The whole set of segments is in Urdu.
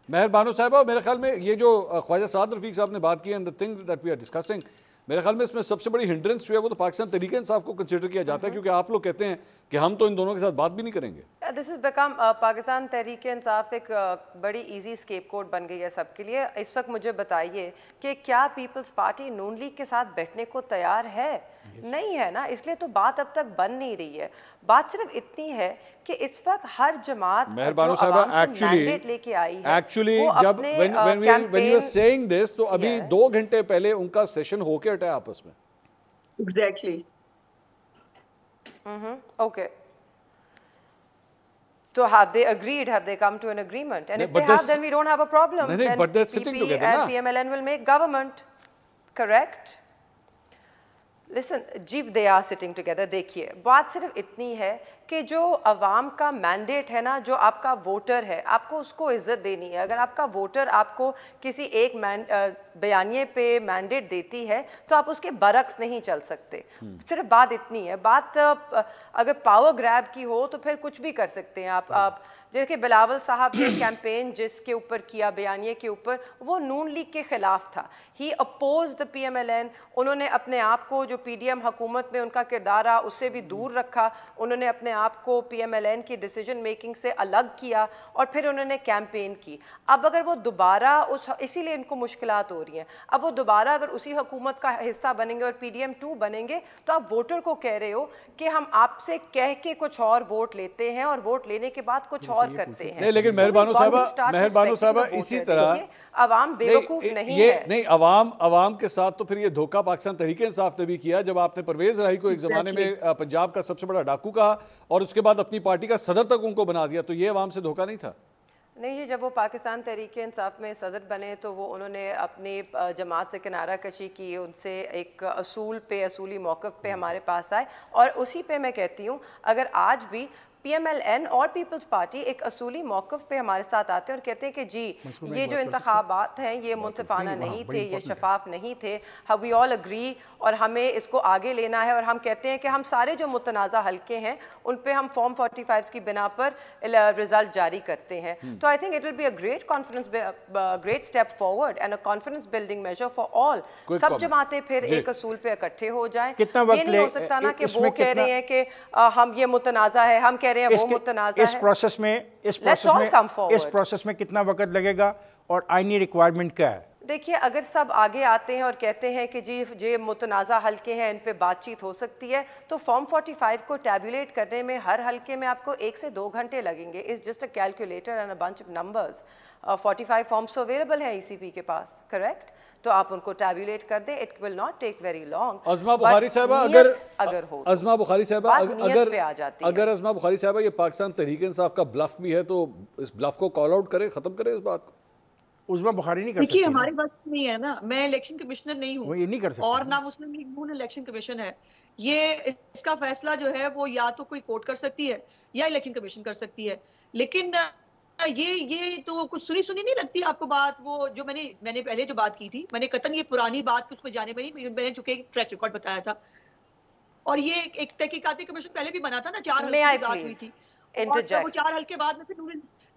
مہر بانو صاحبہ میرے خیال میں یہ جو خواجہ سعد رفیق صاحب نے بات کی ہے، the thing that we are discussing، میرے خیال میں اس میں سب سے بڑی ہنڈرنس جو ہے وہ تو پاکستان تحریک انصاف کو کنسیڈر کیا جاتا ہے، کیونکہ آپ لوگ کہتے ہیں کہ ہم تو ان دونوں کے ساتھ بات بھی نہیں کریں گے. دس از بیکم پاکستان تحریک انصاف ایک بڑی ایزی اسکیپ کوڈ بن گئی ہے سب کے لیے. اس وقت مجھے بتائیے کہ کیا پیپلز پارٹی نون لیگ کے ساتھ بیٹھنے کو تیار ہے؟ نہیں ہے نا، اس لیے تو بات اب تک بن نہیں رہی ہے. بات صرف اتنی ہے کہ اس وقت ہر جماعت جو عوام سے مینڈیٹ لے کے آئی ہے ایکچولی جب when you were saying this تو ابھی 2 گھنٹے پہلے ان کا سیشن ہو کے ہٹا آپس میں. Exactly. Okay. So have they agreed? Have they come to an agreement? And if they have, then we don't have a problem. Then PP and PMLN will make government. Correct? Listen, جی they are sitting together. دیکھیے بات صرف اتنی ہے کہ جو عوام کا مینڈیٹ ہے نا، جو آپ کا ووٹر ہے، آپ کو اس کو عزت دینی ہے. اگر آپ کا ووٹر آپ کو کسی ایک بیانیے پہ مینڈیٹ دیتی ہے تو آپ اس کے برعکس نہیں چل سکتے. صرف بات اتنی ہے. بات اگر پاور گریب کی ہو تو پھر کچھ بھی کر سکتے ہیں آپ. جیسے بلاول صاحب نے کیمپین جس کے اوپر کیا، بیانیے کے اوپر، وہ نون لیگ کے خلاف تھا. ہی اپوز دا پی ایم ایل این. انہوں نے اپنے آپ کو جو پی ڈی ایم حکومت میں ان کا کردار رہا اس سے بھی دور رکھا. انہوں نے اپنے آپ کو پی ایم ایل این کی ڈیسیجن میکنگ سے الگ کیا اور پھر انہوں نے کیمپین کی. اب اگر وہ دوبارہ اسی لیے ان کو مشکلات ہو رہی ہیں. اب وہ دوبارہ اگر اسی حکومت کا حصہ بنیں گے اور پی ڈی ایم 2 بنیں گے تو آپ ووٹر کو کہہ رہے ہو کہ ہم آپ سے کہہ کے کچھ اور ووٹ لیتے ہیں اور ووٹ لینے کے بعد کچھ اور کرتے ہیں. نہیں لیکن مہر بانو صاحبہ اسی طرح عوام بیوقوف نہیں ہے. نہیں، عوام کے ساتھ تو پھر یہ دھوکہ پاکستان تحریک انصاف نے بھی کیا جب آپ نے پرویز الہی کو ایک زمانے میں پنجاب کا سب سے بڑا ڈاکو کہا اور اس کے بعد اپنی پارٹی کا صدر تک ان کو بنا دیا. تو یہ عوام سے دھوکہ نہیں تھا؟ نہیں جی، جب وہ پاکستان تحریک انصاف میں صدر بنے تو وہ انہوں نے اپنی جماعت سے کنارہ کشی کی، ان سے ایک اصولی موقف پہ ہمارے پاس آئے. اور اسی پہ میں کہتی ہوں اگر آج بھی پی ایم ایل این اور پیپلز پارٹی ایک اصولی موقف پہ ہمارے ساتھ آتے ہیں اور کہتے ہیں کہ جی یہ جو انتخابات ہیں یہ منصفانہ نہیں تھے، یہ شفاف نہیں تھے، وی آل اگری اور ہمیں اس کو آگے لینا ہے، اور ہم کہتے ہیں کہ ہم سارے جو متنازع حلقے ہیں ان پہ ہم فارم 45 کی بنا پر رزلٹ جاری کرتے ہیں. تو I think it will be a great confidence, great step forward and a confidence building measure for all. سب جماعتیں پھر ایک اصول پہ اکٹھے ہو جائیں. یہ نہیں ہو سکتا نا کہ وہ کہہ رہے ہیں کہ ہم یہ متنازع ہے، ہم کہہ رہے ہیں وہ متنازع ہے. اس پروسیس میں کتنا وقت لگے گا اور آئینی ریکوائرمنٹ کیا ہے؟ دیکھیے اگر سب آگے آتے ہیں اور کہتے ہیں کہ جی یہ متنازع حلقے ہیں ان پہ بات چیت ہو سکتی ہے تو فارم 45 کو ٹیبولیٹ کرنے میں ہر حلقے میں آپ کو 1 سے 2 گھنٹے لگیں گے. It's just a calculator and a bunch of numbers. 45 forms تو اویلیبل ہیں ای سی پی کے پاس، کریکٹ؟ تو آپ ان کو ٹیبولیٹ کر دیں. It will not take very long. Uzma Bukhari Sahiba اگر عظمیٰ بخاری صاحبہ یہ پاکستان تحریک انصاف کا بلف بھی ہے تو اس بلف کو کال آؤٹ کرے، ختم کرے اس بات کو. عظمیٰ بخاری نہیں کر سکتی. دیکھیے ہماری بات نہیں ہے نا، میں الیکشن کمشنر نہیں ہوں، وہ یہ نہیں کر سکتی، اور نہ مسلم لیگ نون الیکشن کمیشن ہے. یہ اس کا فیصلہ جو ہے وہ یا تو کوئی کورٹ کر سکتی ہے یا الیکشن کمیشن کر سکتی ہے. لیکن یہ تو کچھ سنی نہیں لگتی آپ کو بات. وہ جو میں نے پہلے جو بات کی تھی، میں نے قطعاً یہ پرانی بات اس میں جانے میں نہیں، میں نے چونکہ ایک ٹریک ریکارڈ بتایا تھا. اور یہ ایک تحقیقاتی کمیشن پہلے بھی بنا تھا نا، 4 حلقے کی بات ہوئی تھی. وہ 4 حلقے بعد میں پھر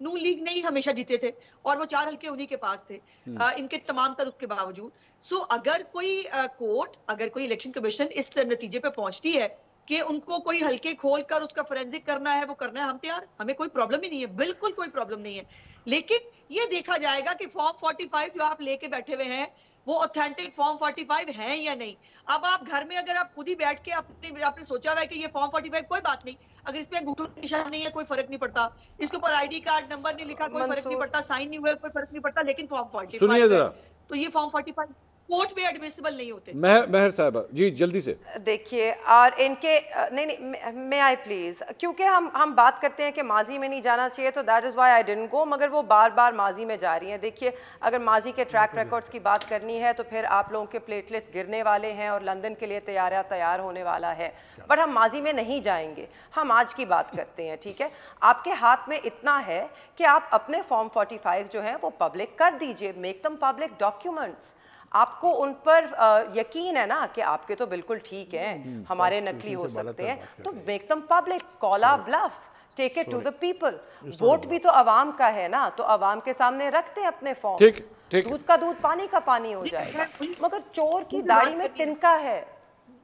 نون لیگ نہیں ہمیشہ جیتے تھے اور وہ 4 حلقے انہی کے پاس تھے ان کے تمام تعلق کے باوجود. سو اگر کوئی کورٹ، اگر کوئی الیکشن کمیشن اس نتیجے پہ پہنچتی ہے کہ ان کو کوئی حلقے کھول کر اس کا فورینزک کرنا ہے، وہ کرنا ہے، ہم تیار، ہمیں کوئی پرابلم ہی نہیں ہے، بالکل کوئی پرابلم نہیں ہے. لیکن یہ دیکھا جائے گا کہ فارم 45 جو آپ لے کے بیٹھے ہوئے ہیں وہ اوتھینٹک فارم 45 ہیں یا نہیں. اب آپ گھر میں اگر آپ خود ہی بیٹھ کے آپ نے سوچا ہوا ہے کہ یہ فارم 45 کوئی بات نہیں، اگر اس پہ انگوٹھوں کا نشان نہیں ہے کوئی فرق نہیں پڑتا، اس کے اوپر آئی ڈی کارڈ نمبر نہیں لکھا کوئی فرق نہیں پڑتا، سائن نہیں ہوا کوئی فرق نہیں پڑتا، لیکن فارم 45 ہے تو یہ فارم 45 کورٹ میں ایڈمیسیبل نہیں ہوتے. مہر صاحبہ جی جلدی سے دیکھیے، اور ان کے نہیں میں آئی پلیز، کیونکہ ہم بات کرتے ہیں کہ ماضی میں نہیں جانا چاہیے تو that is why I didn't go, مگر وہ بار بار ماضی میں جا رہی ہیں. دیکھیے اگر ماضی کے ٹریک ریکارڈز کی بات کرنی ہے تو پھر آپ لوگوں کے پلیٹلیٹس گرنے والے ہیں اور لندن کے لیے تیار ہونے والا ہے. بٹ ہم ماضی میں نہیں جائیں گے، ہم آج کی بات کرتے ہیں. ٹھیک ہے، آپ کے ہاتھ میں اتنا ہے کہ آپ اپنے فارم 45 جو ہیں وہ پبلک کر دیجئے، میک دم پبلک ڈاکیومنٹس. آپ کو ان پر یقین ہے نا کہ آپ کے تو بالکل ٹھیک ہیں، ہمارے نقلی ہو سکتے ہیں، تو make them public, call a bluff. Take it to the people. Vote بھی تو عوام کا ہے نا, تو عوام کے سامنے رکھتے ہیں اپنے فارم, دودھ کا دودھ پانی کا پانی ہو جائے گا. مگر چور کی داڑھی میں تنکا ہے,